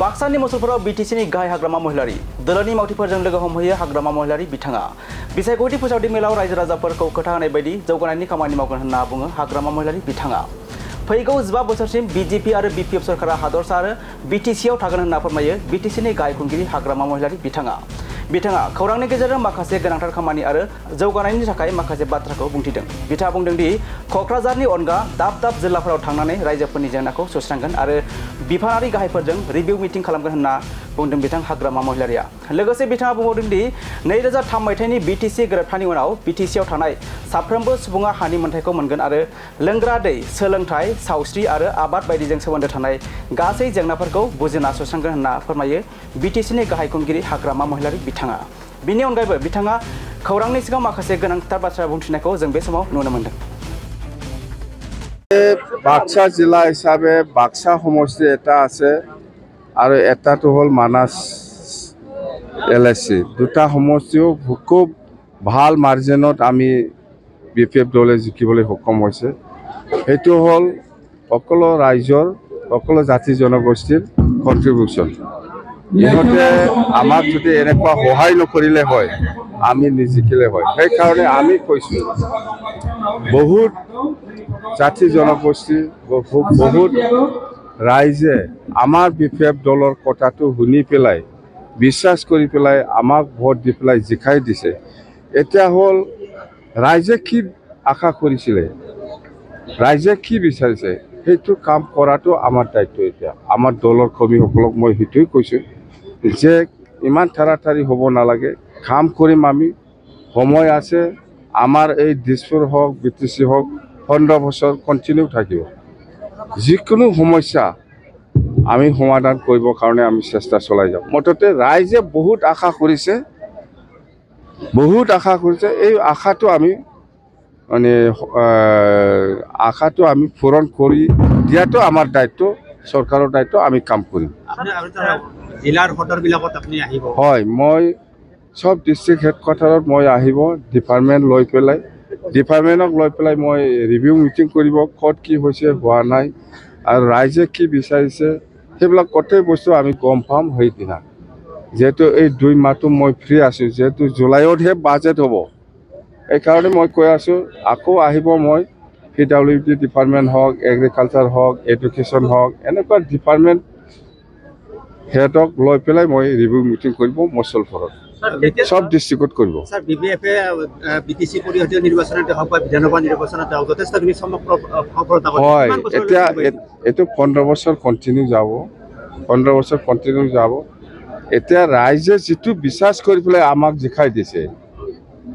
बाक्सानि मुसलपुराव बिटिसिनि गाहाय हाग्रामा महिलारि दोलोनि मावथिफोरजों लोगो हमहैयो हाग्रामा महिलारि बिथाङा बिसायख'थि फोसावथि मेलाव रायजो राजाफोरखौ खोथा होनाय बायदि जौगानायनि खामानि मावगोन होनना बुङो हाग्रामा महिलारि बिथाङा फैगौ 15 बोसोरसिम बिजेपि आरो बिपिएफ सरकारा हादरसा आरो बिटिसिआव थागोन होनना फोरमायो बिटिसिनि गाहाय खुंगिरि हाग्रामा महिलारि बिथाङा खौरांनि गेजेरजों माखासे गोनांथार खामानि आरो जौगानायनि थाखाय माखासे बाथ्राखौ बुंथिदों बिथाङा बुंदों दि क'क्राझारनि अनगा दाब दाब जिल्लाफोराव थांनानै रायजोफोरनि जेंनाखौ सुस्रांगोन आरो बिफानारि गाहायफोरजों रिभिउ मिटिं खालामगोन होनना बुंदों बिथां हाग्रामा महिलारिया लोगोसे बिथाङा बुंबावदों दि 2003 मायथाइनि बिटिसि गोरोबथानि उनाव बिटिसिआव थानाय साफ्रोमबो सुबुङा हानि मोन्थाइखौ मोनगोन आरो लोंग्रा दै सोलोंथाइ सावस्रि आरो आबाद बायदिजों सोमोन्दो थानाय गासै जेंनाफोरखौ बुजिना सुस्रांगोन होनना फोरमायो बिटिसिनि गाहाय खुंगिरि हाग्रामा महिलारि बिथाङा बिनि अनगायैबो बिथाङा खौरांनि सिगाङाव माखासे गोनांथार बाथ्रा बुंथिनायखौ जों बे समाव नुनो मोन्दों बाक्सा जिल्ला हिसाबै बाक्सा समष्टि এটা আছে আৰু এটাটো হ'ল মানাস এলএসি দুটা সমষ্টিও খুব ভাল মাৰ্জিনত আমি বিপিএফ দলে জিকিবলৈ সক্ষম হৈছে সেইটো হ'ল সকলো ৰাইজৰ সকলো জাতি জনগোষ্ঠীৰ কন্ট্ৰিবিউশন ইহঁতে আমাক যদি এনেকুৱা সহায় নকৰিলে হয় আমি নিজিকিলে হয় সেইকাৰণে আমি কৈছোঁ বহুত জাতি জনগোষ্ঠী বহুত ৰাইজে আমাৰ বিপিএফ দলৰ কথাটো শুনি পেলাই বিশ্বাস কৰি পেলাই আমাক ভোট দি পেলাই জিকাই দিছে এতিয়া হ'ল ৰাইজে কি আশা কৰিছিলে ৰাইজে কি বিচাৰিছে সেইটো কাম কৰাটো আমাৰ দায়িত্ব এতিয়া আমাৰ দলৰ কৰ্মীসকলক মই সেইটোৱে কৈছোঁ যে ইমান ঠাৰাঠাৰি হ'ব নালাগে কাম কৰিম আমি সময় আছে আমাৰ এই দিছপুৰ হওক বিটিচি হওক 15 বছৰ কন্টিনিউ থাকিব যিকোনো সমস্যা আমি সমাধান কৰিবৰ কাৰণে আমি চেষ্টা চলাই যাম মুঠতে ৰাইজে বহুত আশা কৰিছে এই আশাটো আমি মানে আশাটো আমি পূৰণ কৰি দিয়াটো আমাৰ দায়িত্ব চৰকাৰৰ দায়িত্ব আমি কাম কৰিম জিলাৰ সদৰবিলাকত আপুনি আহিব হয় মই সব ডিস্ট্ৰিক্ট হেডকোৱাৰ্টাৰত মই আহিব ডিপাৰ্টমেণ্ট লৈ পেলাই ডিপাৰ্টমেণ্টক লৈ পেলাই মই ৰিভিউ মিটিং কৰিব ক'ত কি হৈছে হোৱা নাই আৰু ৰাইজে কি বিচাৰিছে সেইবিলাক গোটেই বস্তু আমি গম পাম সেইদিনা যেহেতু এই 2 মাহটো মই ফ্ৰী আছোঁ যেহেতু জুলাইতহে বাজেট হ'ব এইকাৰণে মই কৈ আছোঁ আকৌ আহিব মই PWD ডিপাৰ্টমেণ্ট হওক এগ্ৰিকালচাৰ হওক এডুকেশ্যন হওক এনেকুৱা ডিপাৰ্টমেণ্ট হেডক লৈ পেলাই মই ৰিভিউ মিটিং কৰিব মুছলপুৰত সব ডিস্ট্ৰিক্টত কৰিব স্যাৰ বিপিএফে বিটিসি পৰিষদীয় নিৰ্বাচনতে হওক বা বিধানসভা নিৰ্বাচনতে হওক যথেষ্টখিনি সফলতা হয় এতিয়া এইটো 15 বছৰ কন্টিনিউ যাব এতিয়া ৰাইজে যিটো বিশ্বাস কৰি পেলাই আমাক জিকাই দিছে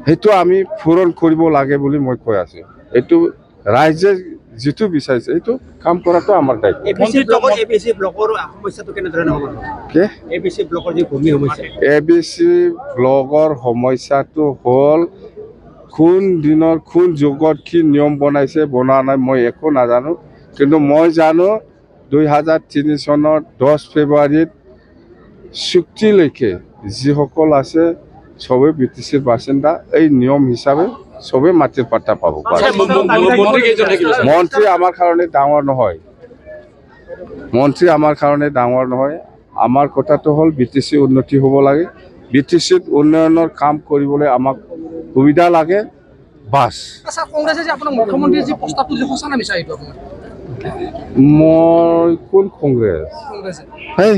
সেইটো আমি পূৰণ কৰিব লাগে বুলি মই কৈ আছোঁ এইটো ৰাইজে যিটো বিচাৰিছে এইটো কাম কৰাটো আমাৰ দায়িত্ব এবিসি ব্লকৰ সমস্যাটো কেনেধৰণে হ'ব কি এবিসি ব্লকৰ যি ভূমি সমস্যা এবিসি ব্লকৰ সমস্যাটো হ'ল কোন দিনৰ কোন যুগত কি নিয়ম বনাইছে বনোৱা নাই মই একো নাজানো কিন্তু মই জানো 2003 চনৰ 10 ফেব্ৰুৱাৰীত চুক্তিলৈকে যিসকল আছে সবে বিটিচিৰ বাসিন্দা এই নিয়ম হিচাপে সবে মাটিৰ পাট্টা পাব মন্ত্ৰী আমাৰ কাৰণে ডাঙৰ নহয় আমাৰ কথাটো হ'ল বিটিচি উন্নতি হ'ব লাগে বিটিচিত উন্নয়নৰ কাম কৰিবলৈ আমাক সুবিধা লাগে বাস আচ্ছা কংগ্ৰেছে যে আপোনাৰ মুখ্যমন্ত্ৰীৰ যি প্ৰস্তাৱটো যে সঁচা না মিছা এইটো আপোনাৰ মই কোন কংগ্ৰেছ কংগ্ৰেছে হেই